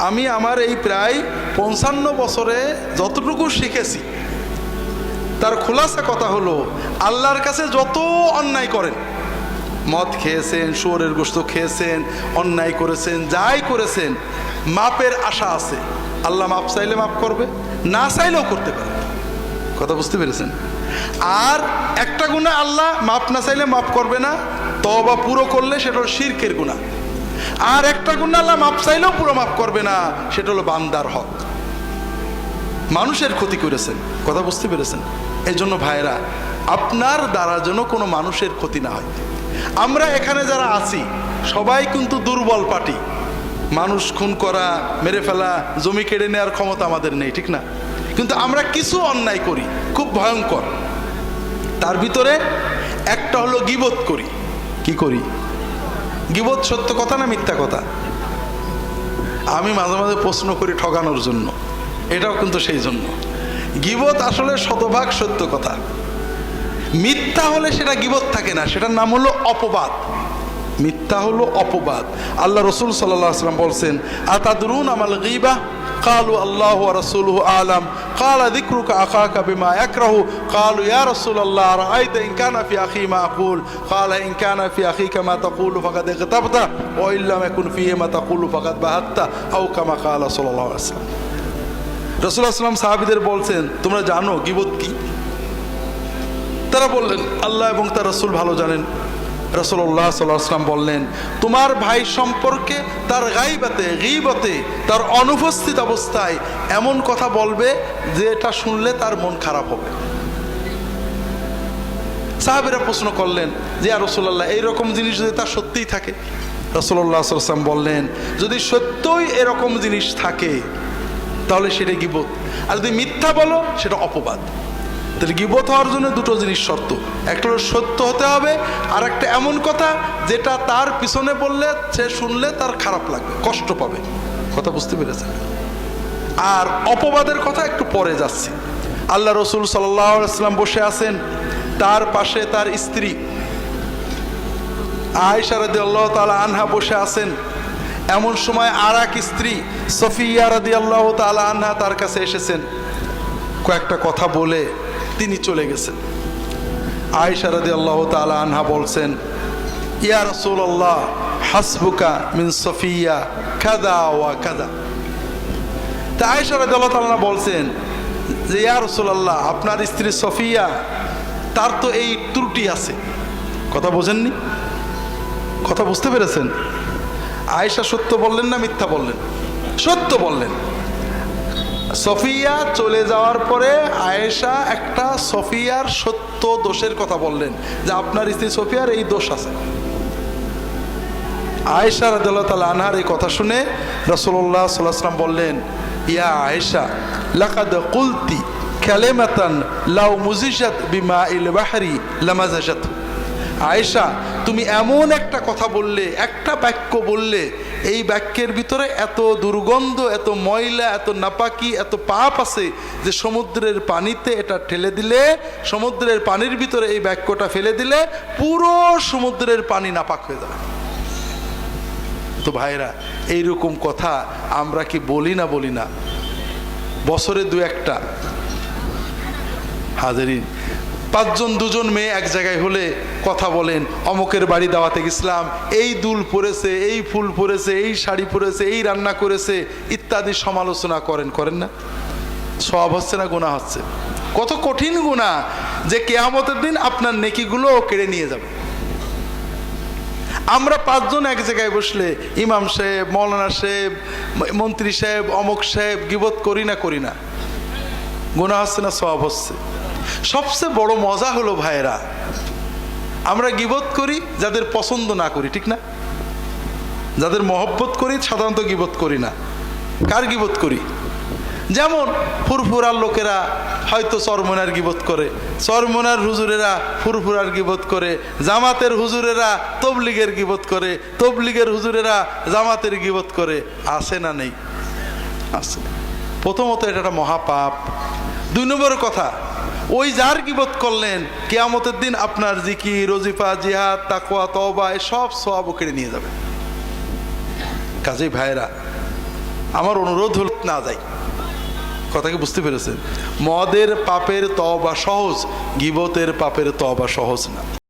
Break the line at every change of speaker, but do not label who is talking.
আমি আমার এই প্রায় 55 বছরে যতটুকু শিখেছি তার খোলাসা কথা হলো, আল্লাহর কাছে যত অন্যায় করেন, মদ খেয়েছেন, শুয়োরের গোশত খেয়েছেন, অন্যায় করেছেন, যাই করেছেন, মাপের আশা আছে। আল্লাহ মাপ চাইলে মাপ করবে, না চাইলেও করতে পারে। কথা বুঝতে পেরেছেন? আর একটা গুনাহ আল্লাহ মাপ না চাইলে মাপ করবে না, তওবা পুরো করলে সেটা হলো শিরকের গুনাহ। আর একটা গুনাহ আল্লাহ মাপ চাইলেও পুরো মাপ করবে না, সেটা হলো বান্দার হক, মানুষের ক্ষতি করেছেন। কথা বুঝতে পেরেছেন? এই জন্য ভাইরা, আপনার দ্বারা যেন কোনো মানুষের ক্ষতি না হয়। আমরা এখানে যারা আছি সবাই কিন্তু দুর্বল পার্টি, মানুষ খুন করা, মেরে ফেলা, জমি কেড়ে নেওয়ার ক্ষমতা আমাদের নেই, ঠিক না? কিন্তু আমরা কিছু অন্যায় করি খুব ভয়ঙ্কর। তার ভিতরে একটা হলো গীবত করি। কি করি? গীবত সত্য কথা না মিথ্যা কথা? আমি মাঝে মাঝে প্রশ্ন করি ঠকানোর জন্য, এটাও কিন্তু সেই জন্য। গীবত আসলে শতভাগ সত্য কথা, মিথ্যা হলে সেটা গীবত থাকে না, সেটার নাম হলো অপবাদ। মিথ্যা হলো অপবাদ। আল্লাহ রসুল সাল্লাল্লাহু আলাইহি ওয়াসাল্লাম বলছেন, আতাদরুন আমাল গীবা? قالوا الله ورسوله أعلم قال ذكرك أخاك بما يكره قالوا يا رسول الله رأيت إن كان في أخي ما أقول قال إن كان في أخيك ما تقول فقد اغتبت وإن لم يكن فيه ما تقول فقد بهت أو كما قال صلى الله عليه وسلم। রাসূলুল্লাহ সাল্লাল্লাহু আলাইহি ওয়াসাল্লাম সাহাবীদের বলছেন, তোমরা জানো গীবত কি? তারা বললেন, আল্লাহ এবং তার রাসূল ভালো জানেন। রাসূলুল্লাহ সাল্লাল্লাহু আলাইহি ওয়াসাল্লাম বললেন, তোমার ভাই সম্পর্কে তার গাইবাতে, গীবতে, তার অনুপস্থিত অবস্থায় এমন কথা বলবে যে এটা শুনলে তার মন খারাপ হবে। সাহাবীরা প্রশ্ন করলেন যে ইয়া রাসূলুল্লাহ, এইরকম জিনিস যদি তার সত্যিই থাকে? রাসূলুল্লাহ সাল্লাল্লাহু আলাইহি ওয়াসাল্লাম বললেন, যদি সত্যই এরকম জিনিস থাকে তাহলে সেটা গীবত, আর যদি মিথ্যা বলো সেটা অপবাদ। তাহলে গীবত হওয়ার জন্য দুটো জিনিস শর্ত, একটা হলো সত্য হতে হবে, আর একটা এমন কথা যেটা তার পিছনে বললে সে শুনলে তার খারাপ লাগবে, কষ্ট পাবে। কথা বুঝতে পেরেছেন? আর অপবাদের কথা একটু পরে যাচ্ছি। আল্লাহ রসুল সাল্লাল্লাহু আলাইহি ওয়াসাল্লাম বসে আছেন, তার পাশে তার স্ত্রী আয়েশা রাদিয়াল্লাহু তাআলা আনহা বসে আছেন। এমন সময় আর এক স্ত্রী সফিয়া রাদিয়াল্লাহু তাআলা আনহা তার কাছে এসেছেন, কয়েকটা কথা বলে তিনি চলে গেছেন। আয়েশা রাদিয়াল্লাহু তাআলা আনহা বলছেন, ইয়া রাসূলুল্লাহ হাসবুকা মিন সফিয়া কাযা ওয়া কাযা। তা আয়েশা রাদিয়াল্লাহু তাআলা বলছেন যে ইয়া রাসূলুল্লাহ, আপনার স্ত্রী সফিয়া, তার তো এই ত্রুটি আছে। কথা বোঝেননি? কথা বুঝতে পেরেছেন? আয়েশা সত্য বললেন না মিথ্যা বললেন? সত্য বললেন। সফিয়া চলে যাওয়ার পরে আয়েশা একটা সফিয়ার সত্য দোষের কথা বললেন যে আপনার স্ত্রী সফিয়ার এই দোষ আছে। আয়েশা রাদিয়াল্লাহু তাআলা আনহার এই কথা শুনে রাসূলুল্লাহ সাল্লাল্লাহু আলাইহি ওয়াসাল্লাম বললেন, ইয়া আয়েশা লাকাদ কুলতি কালিমাতান লাউ মুজিজাত বিমাইল বাহরি লামাজাজাত। আয়েশা, তুমি এমন একটা কথা বললে, একটা বাক্য বললে, এই বাক্যের ভিতরে এত দুর্গন্ধ, এত ময়লা, এত নাপাকি, এত পাপ আছে যে সমুদ্রের পানিতে এটা ঠেলে দিলে, সমুদ্রের পানির ভিতরে এই বাক্যটা ফেলে দিলে পুরো সমুদ্রের পানি নাপাক হয়ে যাবে। তো ভাইরা, এইরকম কথা আমরা কি বলি না? বলি না? বছরে দু একটা। হাজারিন, 5 জন 2 জন মেয়ে এক জায়গায় হলে কথা বলেন, অমুকের বাড়ি দাওয়াতে গেছিলাম, এই দুল পরেছে, এই ফুল পরেছে, এই শাড়ি পরেছে, এই রান্না করেছে ইত্যাদি সমালোচনা করেন না? সওয়াব হচ্ছে না গুনাহ হচ্ছে? কত কঠিন গুনাহ যে কিয়ামতের দিন আপনার নেকিগুলো কেড়ে নিয়ে যাবে। আমরা 5 জন এক জায়গায় বসলে ইমাম সাহেব, মৌলানা সাহেব, মন্ত্রী সাহেব, অমুক সাহেব গীবত করি না? গুনাহ হচ্ছে না সওয়াব হচ্ছে? সবচেয়ে বড় মজা হলো ভাইরা, আমরা গীবত করি যাদের পছন্দ না করি, ঠিক না? যাদের মহব্বত করি সাধারণত গীবত করি না। কার গীবত করি? যেমন ফুরফুরার লোকেরা হয়তো চরমনার গীবত করে, চরমনার হুজুরেরা ফুরফুরার গীবত করে, জামাতের হুজুরেরা তবলিগের গীবত করে, তবলিগের হুজুরেরা জামাতের গীবত করে। আছে না নেই? আছে। প্রথমত এটা একটা মহাপাপ। 2 নম্বর কথা, ওই যার গীবত করলেন কিয়ামতের দিন আপনার জিকির, ওজিফা, জিহাদ, তাকওয়া, তওবা সব সওয়াব কেড়ে নিয়ে যাবে। কাজেই ভাইরা, আমার অনুরোধ হল না যাই। কথা কি বুঝতে পেরেছেন? মদের পাপের তওবা সহজ, গীবতের পাপের তওবা সহজ না।